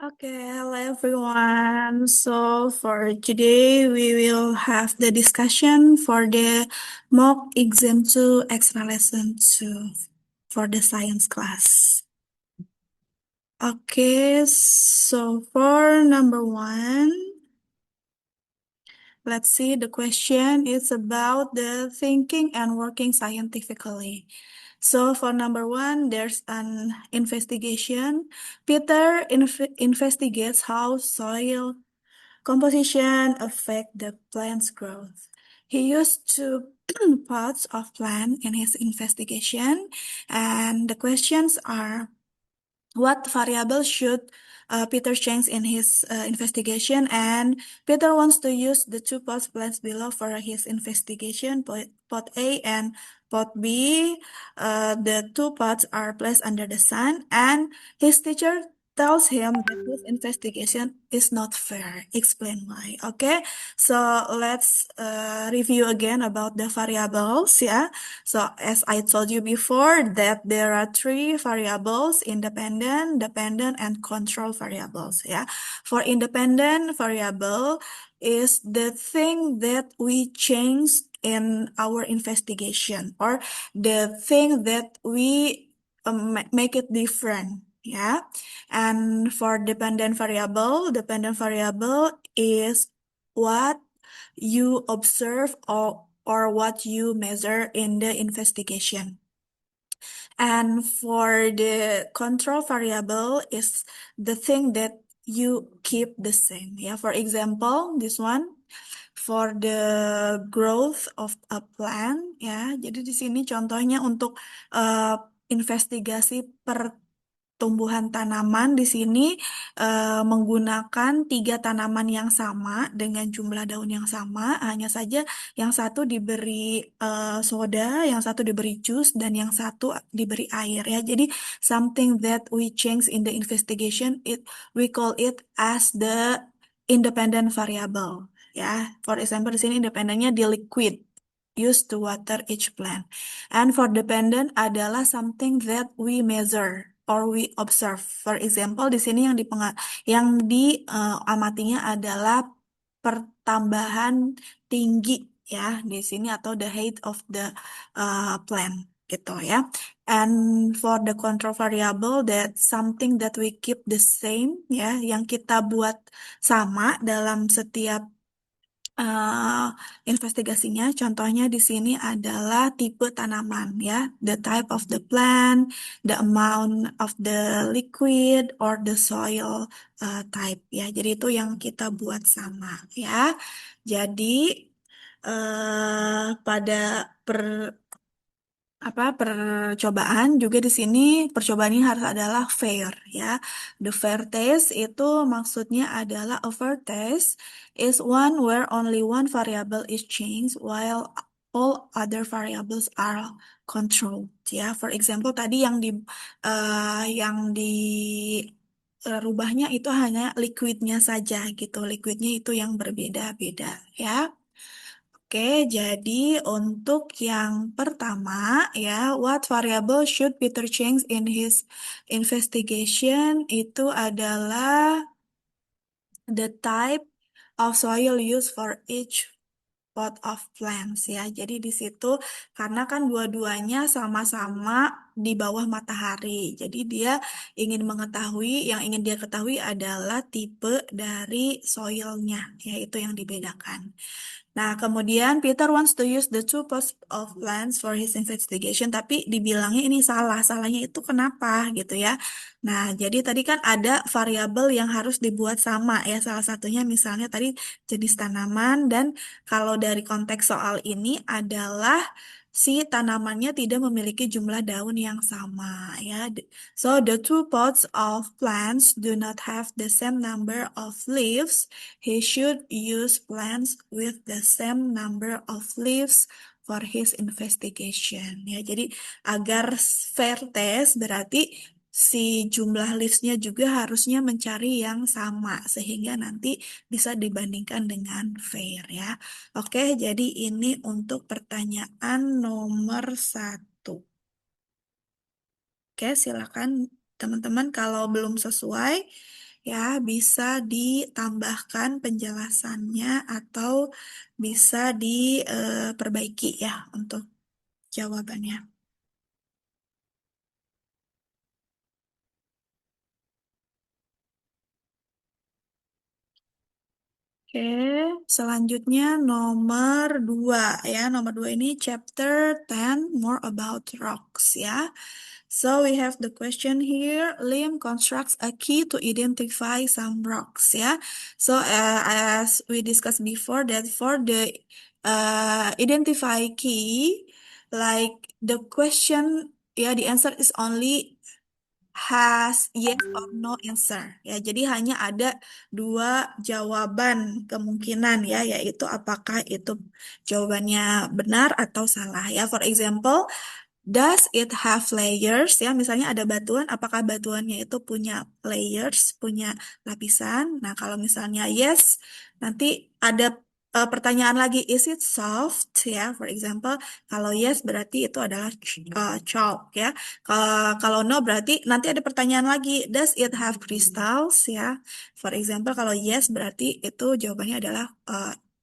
Okay, hello everyone. So for today, we will have the discussion for the mock exam 2 extra lesson 2 for the science class. Okay, so for number one, let's see, the question is about the thinking and working scientifically. So for number one, there's an investigation. Peter investigates how soil composition affect the plant's growth. He used two pots of plant in his investigation, and the questions are what variable should Peter change in his investigation? And Peter wants to use the two pot plants below for his investigation, pot A and pot B. The two pots are placed under the sun, and his teacher tells him that his investigation is not fair. Explain why. Okay, so let's review again about the variables. Yeah. So as I told you before that there are three variables, independent, dependent, and control variables. Yeah. For independent variable is the thing that we change in our investigation or the thing that we make it different. Yeah. And for dependent variable is what you observe or what you measure in the investigation. And for the control variable is the thing that you keep the same. Yeah, for example, this one for the growth of a plant ya. Jadi di sini contohnya untuk uh, investigasi pertumbuhan tanaman di sini menggunakan tiga tanaman yang sama dengan jumlah daun yang sama, hanya saja yang satu diberi soda, yang satu diberi jus, dan yang satu diberi air ya. Jadi something that we change in the investigation, we call it as the independent variable ya. For example, di sini independennya di liquid used to water each plant. And for dependent adalah something that we measure or we observe. For example, di sini yang diamatinya adalah pertambahan tinggi ya di sini atau the height of the plant gitu ya. And for the control variable that something that we keep the same ya, yang kita buat sama dalam setiap uh, investigasinya. Contohnya di sini adalah tipe tanaman ya, the type of the plant, the amount of the liquid or the soil type ya. Jadi itu yang kita buat sama ya. Jadi pada per percobaan juga di sini percobaan ini harus adalah fair ya. The fair test itu maksudnya adalah a fair test is one where only one variable is changed while all other variables are controlled ya. For example tadi yang di rubahnya itu hanya liquidnya saja gitu. Liquidnya itu yang berbeda-beda ya. Oke, jadi untuk yang pertama ya, what variable should Peter change in his investigation itu adalah the type of soil used for each pot of plants ya. Jadi di situ karena kan dua-duanya sama-sama di bawah matahari. Jadi dia yang ingin dia ketahui adalah tipe dari soilnya, yaitu yang dibedakan. Nah, kemudian Peter wants to use the two pots of plants for his investigation, tapi dibilangnya ini salah. Salahnya itu kenapa gitu ya. Nah, jadi tadi kan ada variabel yang harus dibuat sama ya. Salah satunya misalnya tadi jenis tanaman dan kalau dari konteks soal ini adalah si tanamannya tidak memiliki jumlah daun yang sama ya. So the two pots of plants do not have the same number of leaves. He should use plants with the same number of leaves for his investigation. Ya, jadi agar fair test berarti si jumlah leaves-nya juga harusnya mencari yang sama sehingga nanti bisa dibandingkan dengan fair ya. Oke, jadi ini untuk pertanyaan nomor satu. Oke, silakan teman-teman kalau belum sesuai ya bisa ditambahkan penjelasannya atau bisa diperbaiki ya untuk jawabannya. Oke, selanjutnya nomor 2 ya. Nomor 2 ini chapter 10 more about rocks ya. So we have the question here. Lim constructs a key to identify some rocks ya. So as we discussed before that for the identify key, like the question, yeah, the answer is only has yes or no answer ya. Jadi hanya ada dua jawaban kemungkinan ya, yaitu apakah itu jawabannya benar atau salah ya. For example, does it have layers ya? Misalnya ada batuan, apakah batuannya itu punya layers, punya lapisan? Nah, kalau misalnya yes, nanti ada pertanyaan lagi, is it soft ya? For example, kalau yes berarti itu adalah chalk ya. Kalau no berarti nanti ada pertanyaan lagi, does it have crystals ya? For example, kalau yes berarti itu jawabannya adalah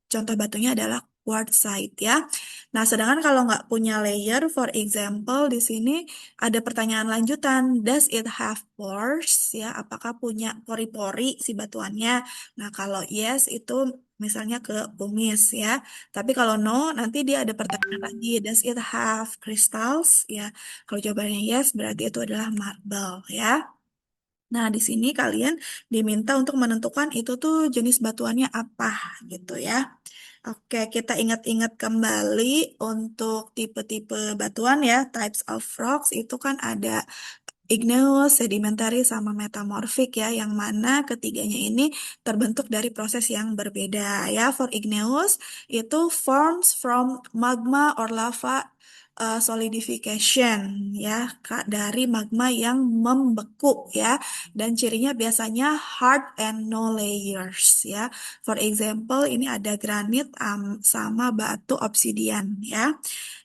contoh batunya adalah quartzite ya. Nah, sedangkan kalau nggak punya layer, for example, di sini ada pertanyaan lanjutan, does it have pores? Ya, apakah punya pori-pori si batuannya? Nah, kalau yes itu misalnya ke kumis ya. Tapi kalau no, nanti dia ada pertanyaan lagi, does it have crystals? Ya, kalau jawabannya yes, berarti itu adalah marble ya. Nah, di sini kalian diminta untuk menentukan itu tuh jenis batuannya apa gitu ya. Oke, kita ingat-ingat kembali untuk tipe-tipe batuan ya, types of rocks itu kan ada igneous, sedimentary, sama metamorphic ya, yang mana ketiganya ini terbentuk dari proses yang berbeda ya. For igneous, itu forms from magma or lava solidification ya, dari magma yang membeku ya, dan cirinya biasanya hard and no layers ya. For example, ini ada granit sama batu obsidian ya.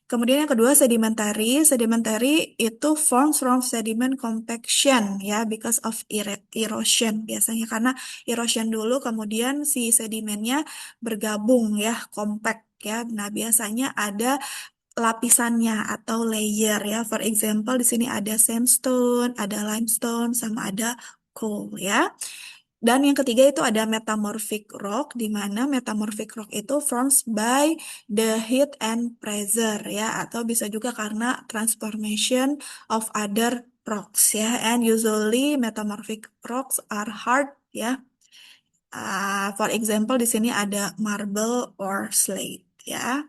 Kemudian yang kedua sedimentary. Sedimentary itu forms from sediment compaction ya, because of erosion biasanya karena erosion dulu kemudian si sedimennya bergabung ya, compact ya. Nah, biasanya ada lapisannya atau layer ya. For example, di sini ada sandstone, ada limestone, sama ada coal ya. Dan yang ketiga itu ada metamorphic rock, di mana metamorphic rock itu forms by the heat and pressure ya, atau bisa juga karena transformation of other rocks ya. And usually metamorphic rocks are hard ya. For example, di sini ada marble or slate ya.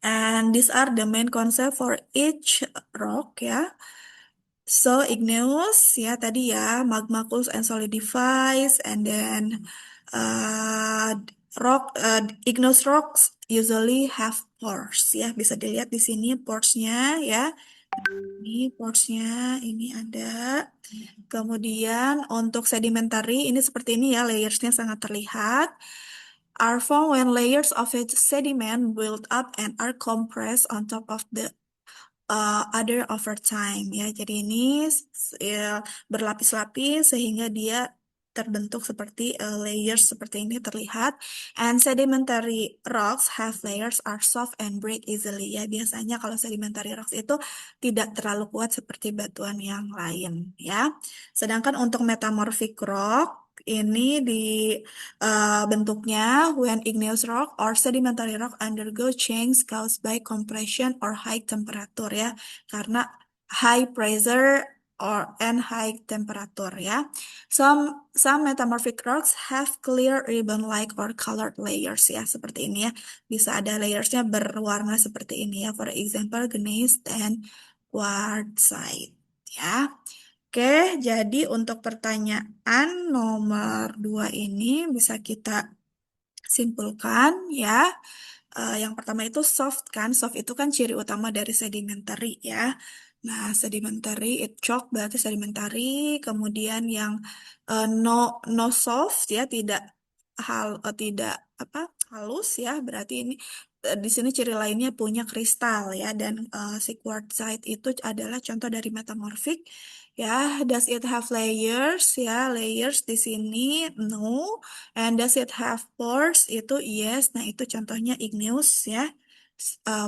And these are the main concept for each rock ya. So igneous ya tadi ya, magma cools and solidifies, and then uh, igneous rocks usually have pores ya. Bisa dilihat di sini poresnya ya. Ini poresnya ini ada. Kemudian untuk sedimentary ini seperti ini ya, layersnya sangat terlihat. Are formed when layers of sediment build up and are compressed on top of the other over time ya. Jadi ini ya, berlapis-lapis sehingga dia terbentuk seperti layers seperti ini terlihat. And sedimentary rocks have layers are soft and break easily ya. Biasanya kalau sedimentary rocks itu tidak terlalu kuat seperti batuan yang lain ya. Sedangkan untuk metamorphic rock ini di bentuknya when igneous rock or sedimentary rock undergo change caused by compression or high temperature ya, karena high pressure or and high temperature ya. Some metamorphic rocks have clear ribbon-like or colored layers ya, seperti ini ya. Bisa ada layersnya berwarna seperti ini ya. For example, gneiss and quartzite ya. Oke, jadi untuk pertanyaan nomor 2 ini bisa kita simpulkan ya. Yang pertama itu soft kan, soft itu kan ciri utama dari sedimentary ya. Nah, sedimentary, it chalk berarti sedimentary, kemudian yang no soft ya, tidak tidak apa halus ya, berarti ini di sini ciri lainnya punya kristal ya, dan si quartzite itu adalah contoh dari metamorphic ya. Does it have layers? Ya, layers di sini no. And does it have pores? Itu yes. Nah, itu contohnya igneous ya,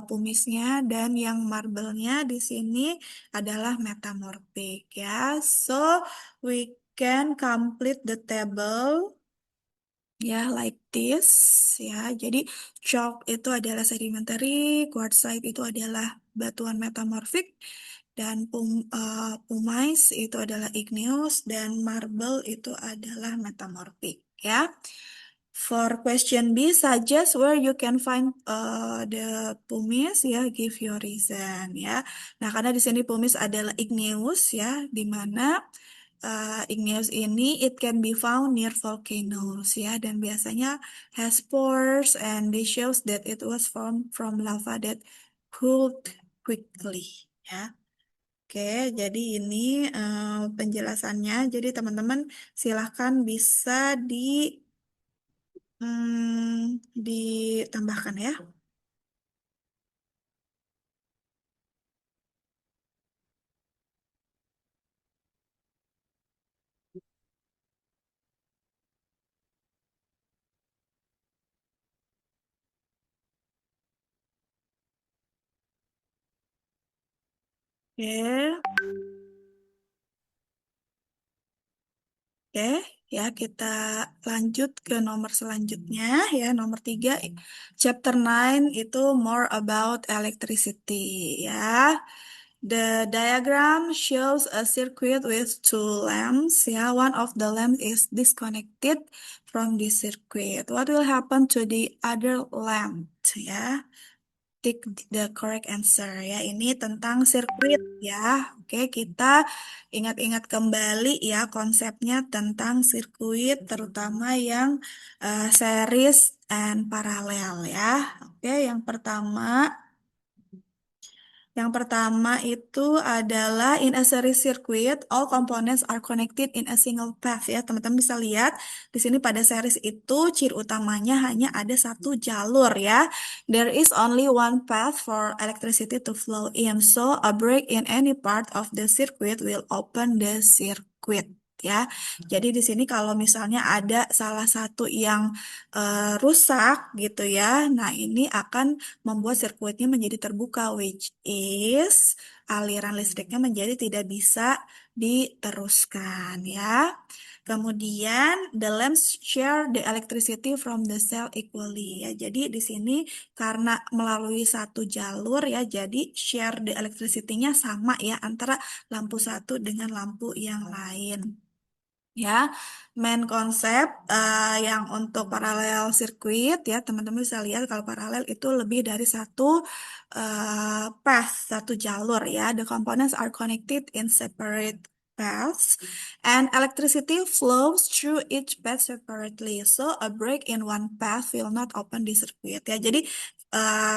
pumisnya. Dan yang marble-nya di sini adalah metamorphic ya. So we can complete the table ya, like this ya. Jadi chalk itu adalah sedimentary, quartzite itu adalah batuan metamorfik, dan pumice itu adalah igneous, dan marble itu adalah metamorfik ya. For question B, suggest where you can find the pumice ya, give your reason ya. Nah, karena di sini pumice adalah igneous ya, di mana igneous ini it can be found near volcanoes ya, dan biasanya has pores, and this shows that it was formed from lava that cooled quickly ya. Oke, jadi ini penjelasannya. Jadi teman-teman silahkan bisa ditambahkan ya. Oke. Oke, ya kita lanjut ke nomor selanjutnya ya, nomor 3, chapter 9 itu more about electricity ya. The diagram shows a circuit with two lamps ya. One of the lamp is disconnected from the circuit. What will happen to the other lamp ya? Tick the correct answer ya. Ini tentang sirkuit ya. Oke, kita ingat-ingat kembali ya konsepnya tentang sirkuit, terutama yang series and paralel ya. Oke, yang pertama itu adalah in a series circuit, all components are connected in a single path ya. Teman-teman bisa lihat di sini pada series itu ciri utamanya hanya ada satu jalur ya. There is only one path for electricity to flow in. So a break in any part of the circuit will open the circuit ya. Jadi di sini kalau misalnya ada salah satu yang rusak gitu ya. Nah, ini akan membuat sirkuitnya menjadi terbuka, which is aliran listriknya menjadi tidak bisa diteruskan ya. Kemudian the lamps share the electricity from the cell equally ya. Jadi di sini karena melalui satu jalur ya, jadi share the electricity-nya sama ya antara lampu satu dengan lampu yang lain. Ya, main konsep yang untuk paralel sirkuit ya, teman-teman bisa lihat kalau paralel itu lebih dari satu path, satu jalur ya. The components are connected in separate paths, and electricity flows through each path separately. So a break in one path will not open the circuit ya. Jadi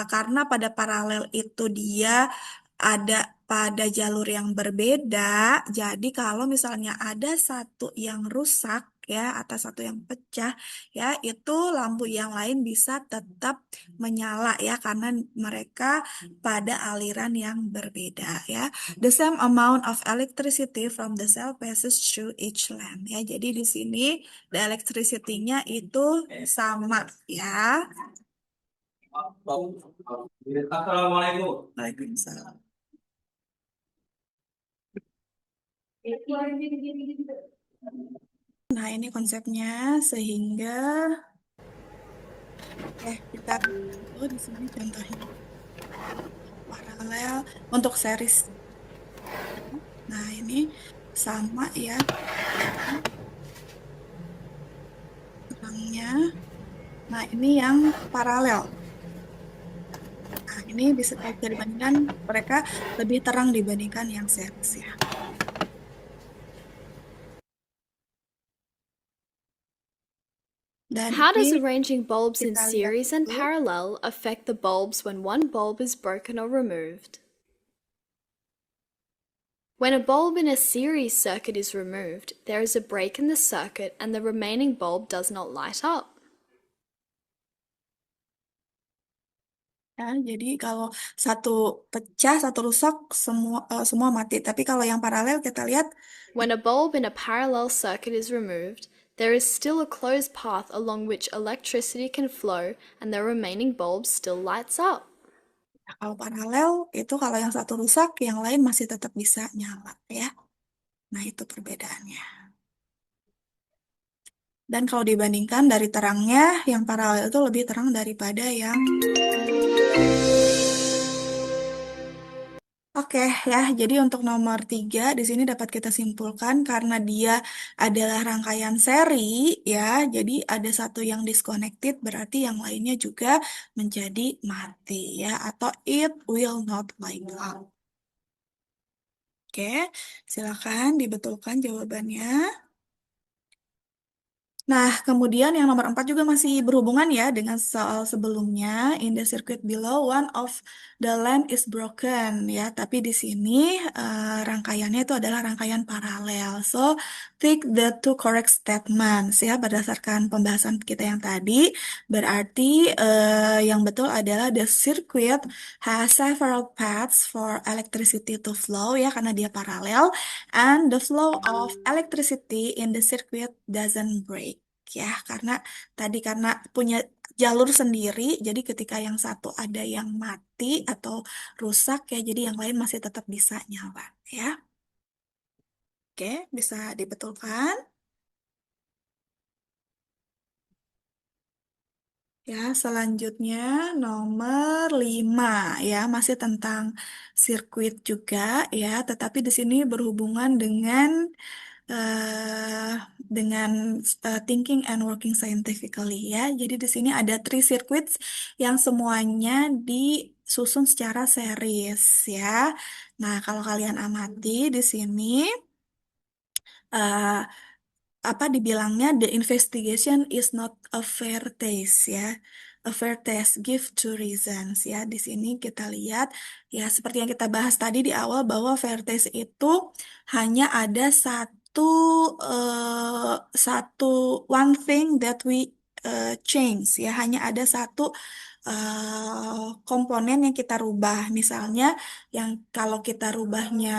karena pada paralel itu dia ada pada jalur yang berbeda. Jadi kalau misalnya ada satu yang rusak ya, atau satu yang pecah ya, itu lampu yang lain bisa tetap menyala ya, karena mereka pada aliran yang berbeda ya. The same amount of electricity from the cell passes through each lamp ya. Jadi di sini the electricity-nya itu sama ya. Assalamualaikum. Waalaikumsalam. Nah, ini konsepnya sehingga kita di sini contohnya paralel untuk series. Nah, ini sama ya terangnya. Nah, ini yang paralel. Nah, ini bisa dibandingkan, mereka lebih terang dibandingkan yang series ya. Dan How does ini arranging bulbs in kita lihat series and dulu. parallel affect the bulbs when one bulb is broken or removed? When a bulb in a series circuit is removed, there is a break in the circuit and the remaining bulb does not light up. Ya, jadi kalau satu pecah, satu rusak, semua mati. Tapi kalau yang paralel kita lihat, When a bulb in a parallel circuit is removed, there is still a closed path along which electricity can flow and the remaining bulb still lights up. kalau paralel itu kalau yang satu rusak, yang lain masih tetap bisa nyala ya. Nah, itu perbedaannya. Dan kalau dibandingkan dari terangnya, yang paralel itu lebih terang daripada yang. Oke ya, jadi untuk nomor 3 di sini dapat kita simpulkan karena dia adalah rangkaian seri ya, jadi ada satu yang disconnected berarti yang lainnya juga menjadi mati ya, atau it will not light up. Oke, silakan dibetulkan jawabannya. Nah, kemudian yang nomor 4 juga masih berhubungan ya dengan soal sebelumnya. In the circuit below, one of the lamp is broken ya. Tapi di sini rangkaiannya itu adalah rangkaian paralel. So, take the two correct statements ya. Berdasarkan pembahasan kita yang tadi, berarti yang betul adalah the circuit has several paths for electricity to flow ya, karena dia paralel. And the flow of electricity in the circuit doesn't break ya, karena tadi karena punya jalur sendiri, jadi ketika yang satu ada yang mati atau rusak ya, jadi yang lain masih tetap bisa nyala ya. Oke, bisa dibetulkan. Ya, selanjutnya nomor 5 ya, masih tentang sirkuit juga ya, tetapi di sini berhubungan eh, dengan thinking and working scientifically ya. Jadi di sini ada three circuits yang semuanya disusun secara series ya. Nah, kalau kalian amati di sini eh, apa dibilangnya, the investigation is not a fair test ya. A fair test give two reasons ya. Di sini kita lihat ya, seperti yang kita bahas tadi di awal bahwa fair test itu hanya ada satu one thing that we change ya, hanya ada satu komponen yang kita rubah. Misalnya yang kalau kita rubahnya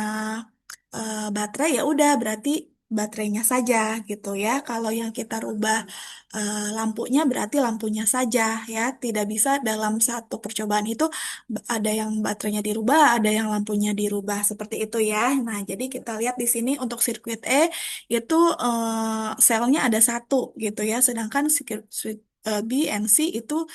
baterai ya udah berarti baterainya saja gitu ya. Kalau yang kita rubah lampunya berarti lampunya saja ya. Tidak bisa dalam satu percobaan itu ada yang baterainya dirubah, ada yang lampunya dirubah seperti itu ya. Nah, jadi kita lihat di sini untuk sirkuit E itu selnya ada satu gitu ya. Sedangkan sirkuit B and C itu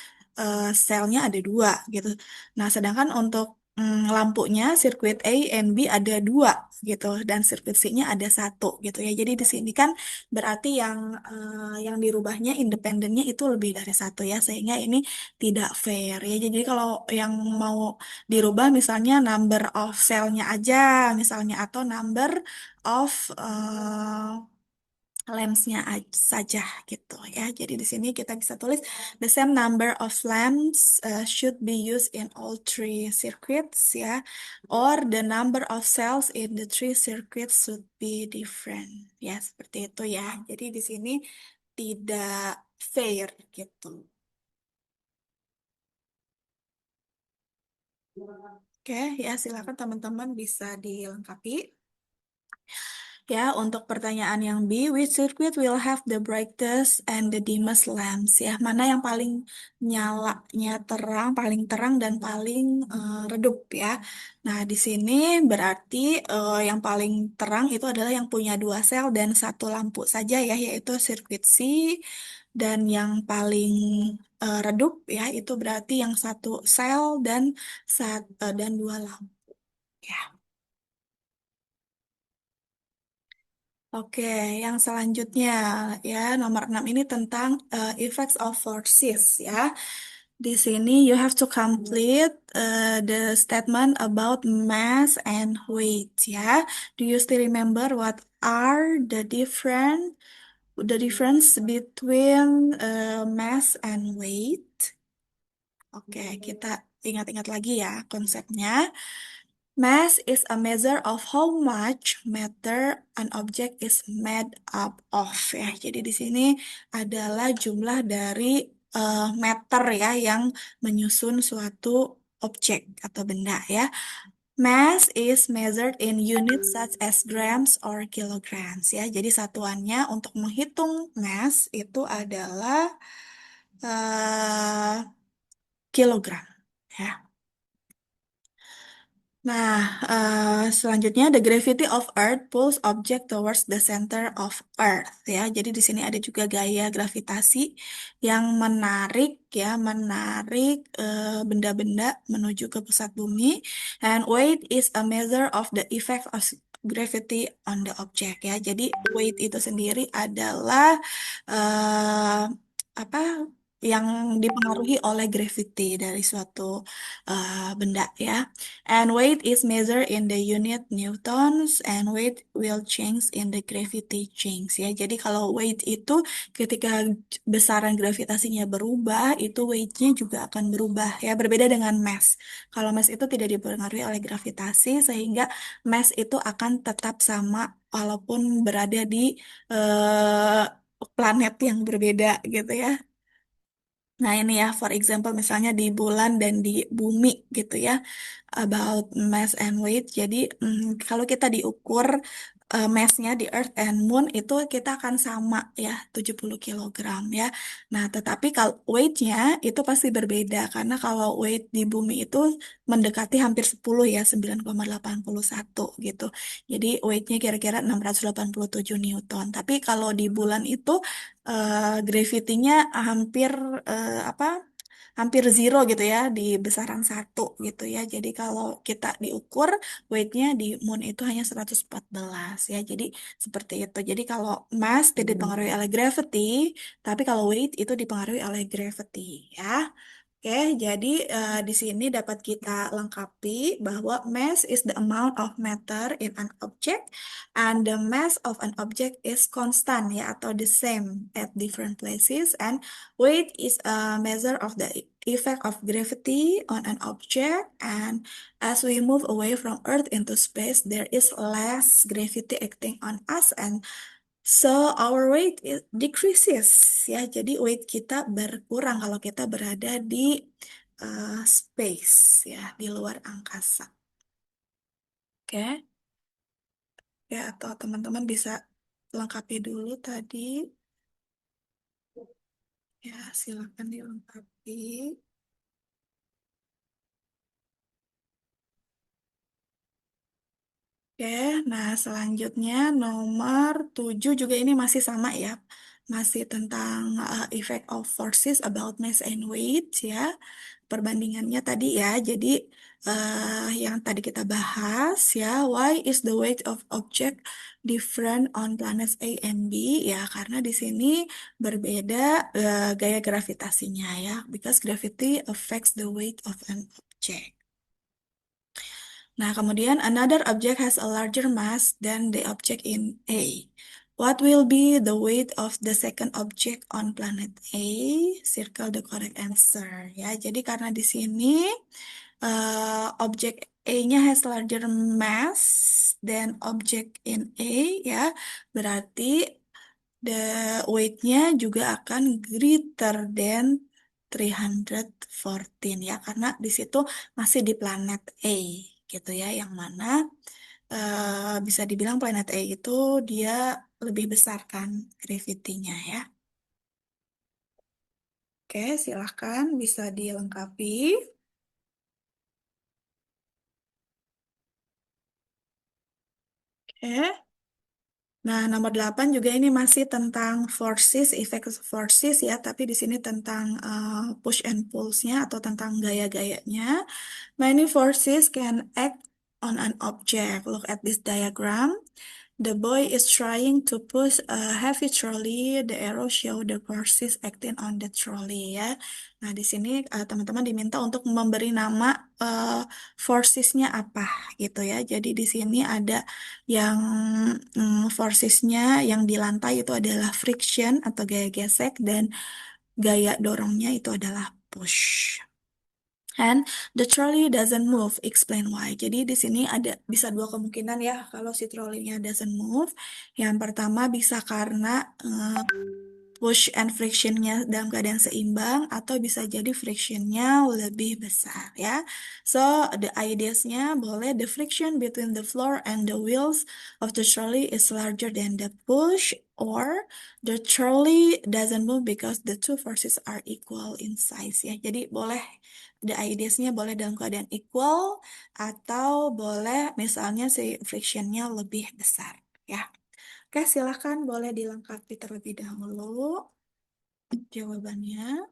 selnya ada dua gitu. Nah, sedangkan untuk lampunya sirkuit A and B ada dua gitu, dan sirkuit C-nya ada satu gitu ya. Jadi di sini kan berarti yang dirubahnya independennya itu lebih dari satu ya, sehingga ini tidak fair ya. Jadi kalau yang mau dirubah misalnya number of cell-nya aja misalnya, atau number of saja gitu ya. Jadi di sini kita bisa tulis the same number of lamps should be used in all three circuits ya, or the number of cells in the three circuits should be different ya, seperti itu ya. Jadi di sini tidak fair gitu. Oke ya, silakan teman-teman bisa dilengkapi. Ya, untuk pertanyaan yang B, which circuit will have the brightest and the dimmest lamps? Ya, mana yang paling nyalanya terang, paling terang dan paling redup ya. Nah, di sini berarti yang paling terang itu adalah yang punya dua sel dan satu lampu saja ya, yaitu sirkuit C. Dan yang paling redup ya, itu berarti yang satu sel dan dan dua lampu. Ya. Oke, yang selanjutnya ya, nomor 6 ini tentang effects of forces ya. Di sini you have to complete the statement about mass and weight ya. Do you still remember what are the difference between mass and weight? Oke, kita ingat-ingat lagi ya konsepnya. Mass is a measure of how much matter an object is made up of ya. Jadi di sini adalah jumlah dari meter ya yang menyusun suatu objek atau benda ya. Mass is measured in units such as grams or kilograms ya. Jadi satuannya untuk menghitung mass itu adalah eh, kilogram ya. Nah, selanjutnya the gravity of Earth pulls object towards the center of Earth ya. Jadi di sini ada juga gaya gravitasi yang menarik benda-benda menuju ke pusat bumi. And weight is a measure of the effect of gravity on the object ya. Jadi weight itu sendiri adalah eh, apa yang dipengaruhi oleh gravity dari suatu benda ya. And weight is measured in the unit newtons and weight will change in the gravity change ya. Jadi kalau weight itu ketika besaran gravitasinya berubah, itu weightnya juga akan berubah ya. Berbeda dengan mass. Kalau mass itu tidak dipengaruhi oleh gravitasi sehingga mass itu akan tetap sama walaupun berada di eh, planet yang berbeda gitu ya. Nah ini ya, for example misalnya di bulan dan di bumi gitu ya, about mass and weight. Jadi kalau kita diukur massnya di Earth and Moon itu kita akan sama ya, 70 kilogram ya. Nah tetapi kalau weightnya itu pasti berbeda karena kalau weight di bumi itu mendekati hampir 10 ya, 9,81 gitu. Jadi weightnya kira-kira 687 Newton. Tapi kalau di bulan itu gravity-nya hampir apa hampir zero gitu ya di besaran satu gitu ya. Jadi kalau kita diukur weightnya di moon itu hanya 114 ya. Jadi seperti itu. Jadi kalau mass tidak dipengaruhi oleh gravity, tapi kalau weight itu dipengaruhi oleh gravity ya. Oke, jadi di sini dapat kita lengkapi bahwa mass is the amount of matter in an object and the mass of an object is constant ya atau the same at different places and weight is a measure of the effect of gravity on an object and as we move away from Earth into space there is less gravity acting on us and so our weight decreases ya. Jadi weight kita berkurang kalau kita berada di space ya, di luar angkasa. Oke. Ya, atau teman-teman bisa lengkapi dulu tadi. Ya, silakan dilengkapi. Oke, nah selanjutnya nomor 7 juga ini masih sama ya. Masih tentang effect of forces about mass and weight ya. Perbandingannya tadi ya. Jadi yang tadi kita bahas ya, why is the weight of object different on planets A and B? Ya, karena di sini berbeda gaya gravitasinya ya. Because gravity affects the weight of an object. Nah, kemudian another object has a larger mass than the object in A. What will be the weight of the second object on planet A? Circle the correct answer. Ya, jadi karena di sini objek A-nya has larger mass than object in A, ya, berarti the weight-nya juga akan greater than 314 ya, karena di situ masih di planet A gitu ya, yang mana bisa dibilang planet A itu dia lebih besar kan gravity-nya ya. Oke, silahkan bisa dilengkapi. Oke. Nah, nomor 8 juga ini masih tentang forces, effect forces ya, tapi di sini tentang push and pulls-nya atau tentang gaya-gayanya. Many forces can act on an object. Look at this diagram. The boy is trying to push a heavy trolley. The arrow show the forces acting on the trolley ya. Nah, di sini teman-teman diminta untuk memberi nama forcesnya apa gitu ya. Jadi di sini ada yang forcesnya yang di lantai itu adalah friction atau gaya gesek dan gaya dorongnya itu adalah push. And the trolley doesn't move. Explain why. Jadi di sini ada bisa dua kemungkinan ya kalau si trolley-nya doesn't move. Yang pertama bisa karena push and frictionnya dalam keadaan seimbang atau bisa jadi frictionnya lebih besar ya. So the ideasnya boleh the friction between the floor and the wheels of the trolley is larger than the push, or the trolley doesn't move because the two forces are equal in size ya. Jadi boleh the ideasnya boleh dalam keadaan equal atau boleh misalnya si frictionnya lebih besar ya. Oke, silakan boleh dilengkapi terlebih dahulu jawabannya.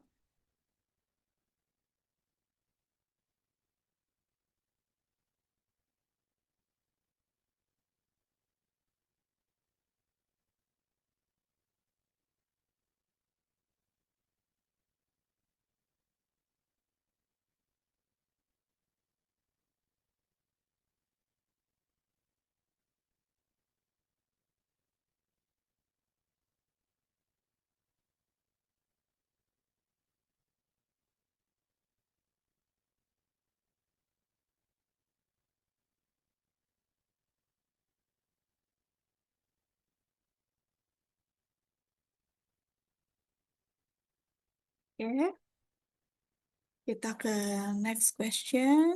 Oke, kita ke next question.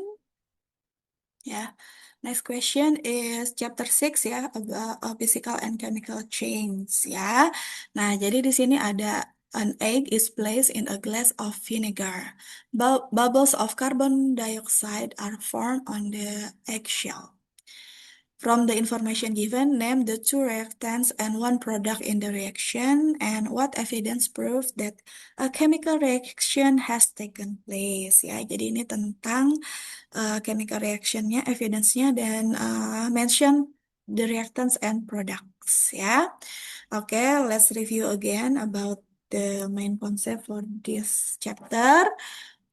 Ya, next question is chapter 6 ya, about physical and chemical change ya. Nah, jadi di sini ada an egg is placed in a glass of vinegar. Bubbles of carbon dioxide are formed on the eggshell. From the information given, name the two reactants and one product in the reaction, and what evidence proves that a chemical reaction has taken place. Ya, jadi ini tentang chemical reactionnya, evidence-nya, dan mention the reactants and products. Ya, oke, let's review again about the main concept for this chapter.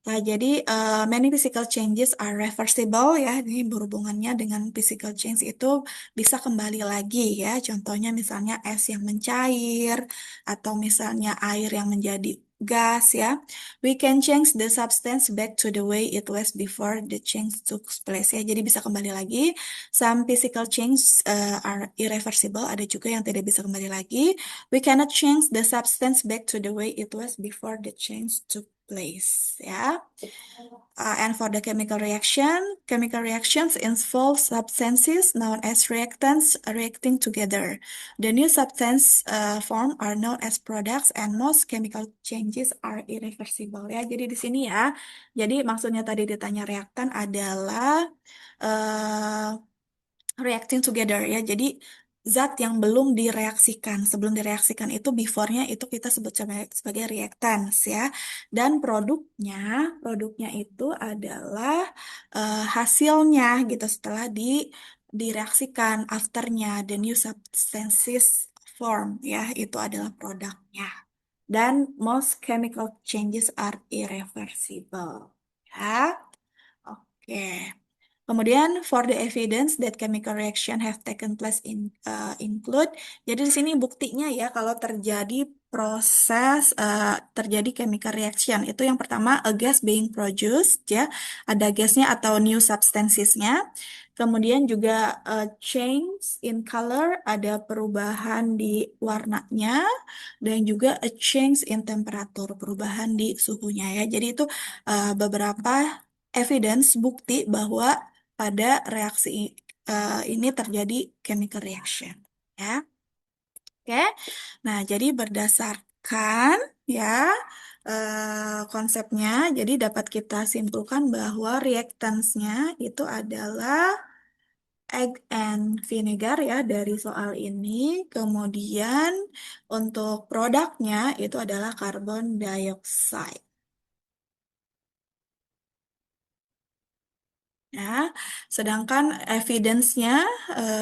Nah, jadi many physical changes are reversible ya. Ini berhubungannya dengan physical change itu bisa kembali lagi ya. Contohnya misalnya es yang mencair atau misalnya air yang menjadi gas ya. We can change the substance back to the way it was before the change took place ya. Jadi bisa kembali lagi. Some physical change are irreversible. Ada juga yang tidak bisa kembali lagi. We cannot change the substance back to the way it was before the change took place ya. And for the chemical reactions involve substances known as reactants reacting together. The new substance form are known as products, and most chemical changes are irreversible ya. Jadi di sini ya. Jadi maksudnya tadi ditanya reaktan adalah uh, reacting together ya. Jadi zat yang belum direaksikan. Sebelum direaksikan itu before-nya itu kita sebut sebagai reactants ya. Dan produknya itu adalah hasilnya gitu setelah direaksikan afternya the new substances form ya, itu adalah produknya. Dan most chemical changes are irreversible. Ya. Oke. Kemudian for the evidence that chemical reaction have taken place include, jadi di sini buktinya ya kalau terjadi proses terjadi chemical reaction itu yang pertama a gas being produced ya, ada gasnya atau new substancesnya. Kemudian juga change in color, ada perubahan di warnanya, dan juga a change in temperature, perubahan di suhunya ya. Jadi itu beberapa evidence bukti bahwa pada reaksi ini terjadi chemical reaction ya. Oke. Nah, jadi berdasarkan ya konsepnya, jadi dapat kita simpulkan bahwa reactants-nya itu adalah egg and vinegar ya dari soal ini. Kemudian untuk produknya itu adalah carbon dioxide. Ya, sedangkan evidence-nya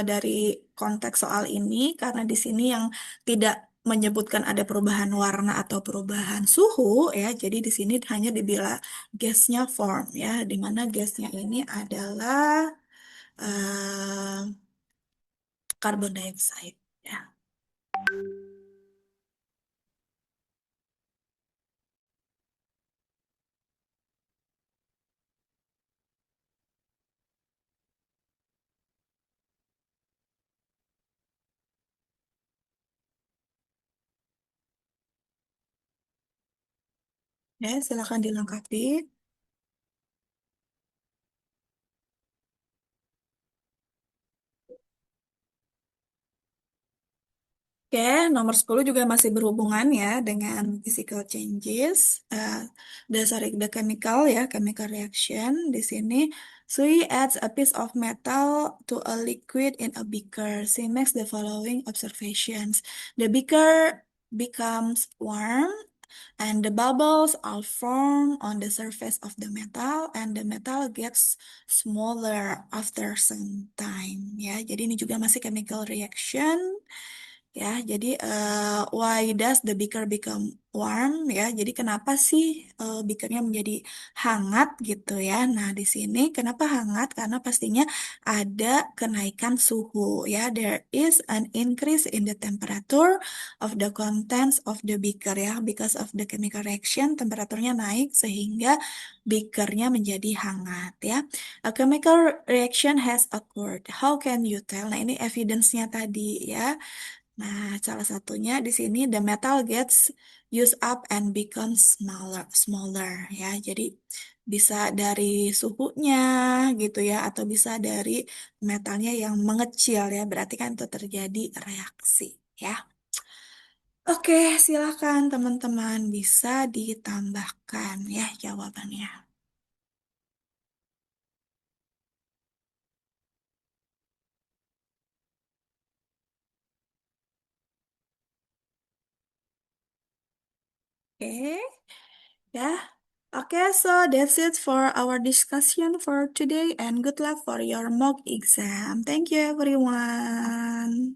dari konteks soal ini, karena di sini yang tidak menyebutkan ada perubahan warna atau perubahan suhu, ya, jadi di sini hanya dibilang gasnya form, ya, di mana gasnya ini adalah eh, carbon dioxide, ya. Ya, silakan dilengkapi. Oke, nomor 10 juga masih berhubungan ya dengan physical changes. Dasar the chemical ya, chemical reaction. Di sini, Sui adds a piece of metal to a liquid in a beaker. She makes the following observations. The beaker becomes warm and the bubbles all form on the surface of the metal and the metal gets smaller after some time. Ya, jadi ini juga masih chemical reaction. Ya, jadi why does the beaker become warm ya? Jadi kenapa sih beakernya menjadi hangat gitu ya? Nah, di sini kenapa hangat? Karena pastinya ada kenaikan suhu ya. There is an increase in the temperature of the contents of the beaker ya. Because of the chemical reaction, temperaturnya naik sehingga beakernya menjadi hangat ya. A chemical reaction has occurred. How can you tell? Nah, ini evidence-nya tadi ya. Nah, salah satunya di sini the metal gets used up and becomes smaller ya. Jadi bisa dari suhunya gitu ya atau bisa dari metalnya yang mengecil ya. Berarti kan itu terjadi reaksi ya. Oke, silakan teman-teman bisa ditambahkan ya jawabannya. Oke, ya. Okay, so that's it for our discussion for today, and good luck for your mock exam. Thank you, everyone.